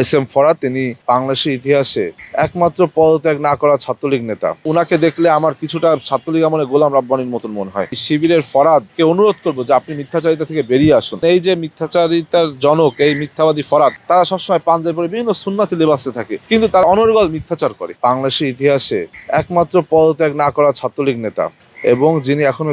S M Farhad তিনি বাংলাদেশের ইতিহাসে একমাত্র পদত্যাগ না করা ছাত্রলীগ নেতা। উনাকে দেখলে আমার কিছুটা ছাত্রলীগ আমলে গোলাম রাব্বানীর মতন মনে হয়। শিবিরের ফরহাদকে অনুরোধ করবো যে আপনি মিথ্যাচারিতা থেকে বেরিয়ে আসুন। এই যে মিথ্যাচারিতার জনক, এই মিথ্যাবাদী ফরহাদ, তারা সবসময় পাঞ্জাবি পরে বিভিন্ন সুন্নাতি লেবাসে থাকে, কিন্তু তার অনর্গল মিথ্যাচার করে। বাংলাদেশের ইতিহাসে একমাত্র পদত্যাগ না করা ছাত্রলীগ নেতা এবং যিনি এখনো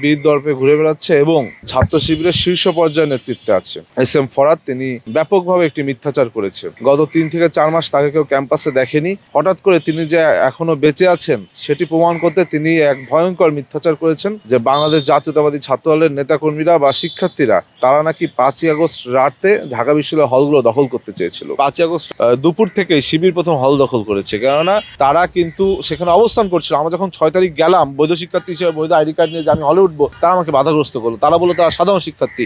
বীর দর্পে ঘুরে বেড়াচ্ছে এবং ছাত্র শিবিরের শীর্ষ পর্যায়ের নেতৃত্বে আছে, এস এম ফরহাদ, তিনি ব্যাপকভাবে একটি মিথ্যাচার করেছে। গত 3 থেকে 4 মাস তাকে কেউ ক্যাম্পাসে দেখেনি। হঠাৎ করে তিনি যে এখনো বেঁচে আছেন সেটি প্রমাণ করতে তিনি এক ভয়ঙ্কর মিথ্যাচার করেছেন যে বাংলাদেশ জাতীয়তাবাদী ছাত্র দলের নেতাকর্মীরা বা শিক্ষার্থীরা তারা নাকি 5ই আগস্ট রাতে ঢাকা বিশ্ববিদ্যালয়ের হলগুলো দখল করতে চেয়েছিল। 5ই আগস্ট দুপুর থেকে শিবির প্রথম হল দখল করেছে, কেননা তারা কিন্তু সেখানে অবস্থান করছিল। আমরা যখন 6 তারিখ গেলাম বৈধ শিক্ষার্থী হিসেবে, বৈধ আইডি কার্ড নিয়ে যে আমি হলে উঠবো, তারা আমাকে বাধাগ্রস্ত করলো। তারা বললো তারা সাধারণ শিক্ষার্থী।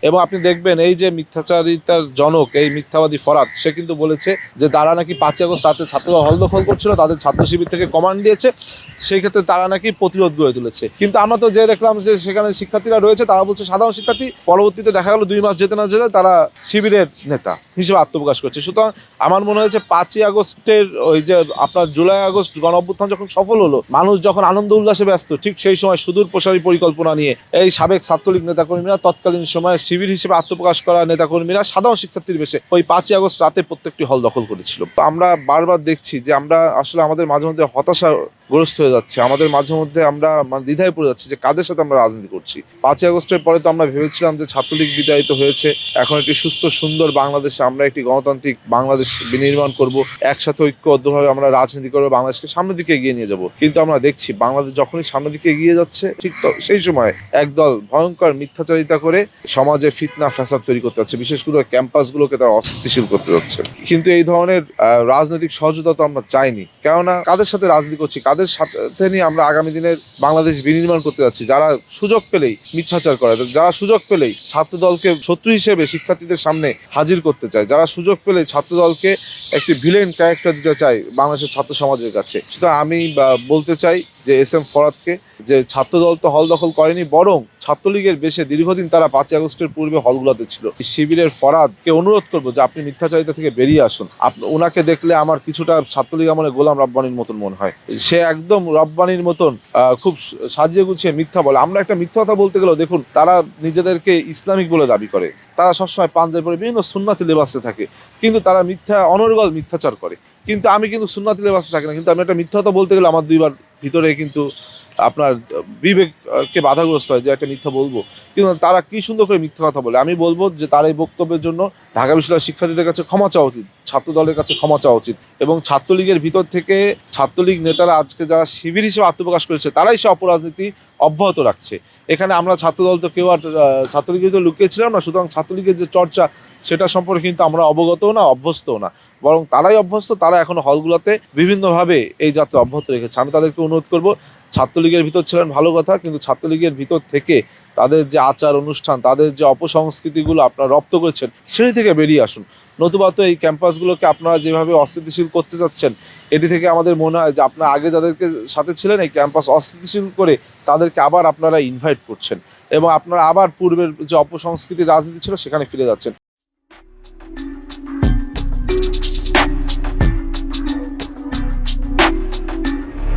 এবং আপনি দেখবেন এই যে মিথ্যাচারিতার জনক, এই মিথ্যাবাদী ফরহাদ, সে কিন্তু বলেছে যে তারা নাকি 5ই আগস্ট রাতে ছাত্ররা হল দখল করছিল, তাদের ছাত্র শিবির থেকে কমান্ড দিয়েছে, সেই ক্ষেত্রে তারা নাকি প্রতিরোধ গড়ে তুলেছে। কিন্তু আমরা তো যে দেখলাম যে সেখানে শিক্ষার্থীরা রয়েছে, তারা বলছে সাধারণ শিক্ষার্থী। পরবর্তীতে দেখা গেল 2 মাস যেতে না যেতে তারা শিবিরের নেতা হিসেবে আত্মপ্রকাশ করছে। সুতরাং আমার মনে হয়েছে 5ই আগস্টের ওই যে আপনার জুলাই আগস্ট গণ অভ্যুত্থান যখন সফল হলো, মানুষ যখন আনন্দ উল্লাসে ব্যস্ত, ঠিক সেই সময় সুদূর প্রসারী পরিকল্পনা নিয়ে এই সাবেক ছাত্রলীগ নেতাকর্মীরা, তৎকালীন সময়ে শিবির হিসেবে আত্মপ্রকাশ করা নেতাকর্মীরা সাধারণ শিক্ষার্থীর বেশে ওই 5ই আগস্ট রাতে প্রত্যেকটি হল দখল করেছিল। তো আমরা বারবার দেখছি যে আমরা আসলে আমাদের মাঝে মধ্যে হতাশাগ্রস্ত হয়ে যাচ্ছে। আমাদের মাঝে মধ্যে আমরা দ্বিধায় পড়ে যাচ্ছি যে কাদের সাথে আমরা রাজনীতি করছি। 5ই আগস্টের পরে তো আমরা ভেবেছিলাম যে ছাত্রলীগ বিতাড়িত হয়েছে, এখন একটি সুস্থ সুন্দর বাংলাদেশে আমরা একটি গণতান্ত্রিক বাংলাদেশ বিনির্মাণ করব, একসাথে ঐক্যবদ্ধভাবে আমরা রাজনীতি করবো, বাংলাদেশকে সামনের দিকে এগিয়ে নিয়ে যাব। কিন্তু আমরা দেখছি বাংলাদেশ যখনই সামনের দিকে এগিয়ে যাচ্ছে, ঠিক সেই সময় একদল ভয়ঙ্কর মিথ্যাচারিতা করে সমাজে ফিতনা ফ্যাসাদ তৈরি করতে যাচ্ছে, বিশেষ করে ক্যাম্পাসগুলোকে তারা অস্থিতিশীল করতে যাচ্ছে। কিন্তু এই ধরনের রাজনৈতিক সহযোগিতা তো আমরা চাইনি, কেননা কাদের সাথে রাজনীতি করছি, কাদের সাথে নিয়ে আমরা আগামী দিনের বাংলাদেশ বিনির্মাণ করতে যাচ্ছি, যারা সুযোগ পেলেই মিথ্যাচার করে, যারা সুযোগ পেলেই ছাত্র দলকে শত্রু হিসেবে শিক্ষার্থীদের সামনে হাজির করতে চায়, যারা সুযোগ পেলেই ছাত্র দলকে একটি ভিলেন ক্যারেক্টার দিতে চায় বাংলাদেশের ছাত্র সমাজের কাছে। সুতরাং আমি বলতে চাই যে এস এম ফরহাদকে, যে ছাত্রদল তো হল দখল করেনি, বরং ছাত্রলীগের বেশে দীর্ঘদিন তারা 5ই আগস্টের পূর্বে হলগুলোতে ছিল। শিবিরের ফরহাদকে অনুরোধ করবো যে আপনি মিথ্যাচারিতা থেকে বেরিয়ে আসুন। ওনাকে দেখলে আমার কিছুটা ছাত্রলীগ আমলে গোলাম রাব্বানীর মতন মনে হয়। সে একদম রাব্বানীর মতন খুব সাজিয়ে গুছিয়ে মিথ্যা বলে। আমরা একটা মিথ্যা কথা বলতে গেলেও দেখুন, তারা নিজেদেরকে ইসলামিক বলে দাবি করে, তারা সবসময় পাঞ্জাবি পরে বিভিন্ন সুন্নাতি লেবাসে থাকে, কিন্তু তারা অনর্গল মিথ্যাচার করে। কিন্তু আমি কিন্তু সুন্নাতি লেবাসে থাকি না, কিন্তু আমি একটা মিথ্যা কথা বলতে গেলে আমার 2বার ভিতরে কিন্তু আপনার বিবেককে বাধাগ্রস্ত হয় যে একটা মিথ্যা বলবো। কিন্তু তারা কি সুন্দর করে মিথ্যা কথা বলে। আমি বলবো যে তার এই বক্তব্যের জন্য ঢাকা বিশ্ববিদ্যালয়ের শিক্ষার্থীদের কাছে ক্ষমা চাওয়া উচিত, ছাত্র দলের কাছে ক্ষমা চাওয়া উচিত, এবং ছাত্রলীগের ভিতর থেকে ছাত্রলীগ নেতারা আজকে যারা শিবির হিসেবে আত্মপ্রকাশ করেছে, তারাই সে অপরাজনীতি অব্যাহত রাখছে। এখানে আমরা ছাত্রদল তো কেউ আর ছাত্রলীগের তো লুকিয়েছিলাম না। সুতরাং ছাত্রলীগের যে চর্চা, সেটা সম্পর্কে কিন্তু আমরা অবগতও না, অভ্যস্তও না, বরং তারাই অভ্যস্ত। তারা এখন হলগুলোতে বিভিন্নভাবে এই যাত্রা অব্যাহত রেখেছে। আমি তাদেরকে অনুরোধ করবো, ছাত্রলীগের ভিতর ছিলেন ভালো কথা, কিন্তু ছাত্রলীগের ভিতর থেকে তাদের যে আচার অনুষ্ঠান, তাদের যে অপসংস্কৃতিগুলো আপনারা রপ্ত করেছেন, সেই থেকে বেরিয়ে আসুন। নতুবা তো এই ক্যাম্পাসগুলোকে আপনারা যেভাবে অস্থিতিশীল করতে যাচ্ছেন, এটি থেকে আমাদের মনে হয় যে আপনারা আগে যাদেরকে সাথে ছিলেন এই ক্যাম্পাস অস্থিতিশীল করে তাদেরকে আবার আপনারা ইনভাইট করছেন, এবং আপনারা আবার পূর্বের যে অপসংস্কৃতির রাজনীতি ছিল সেখানে ফিরে যাচ্ছেন।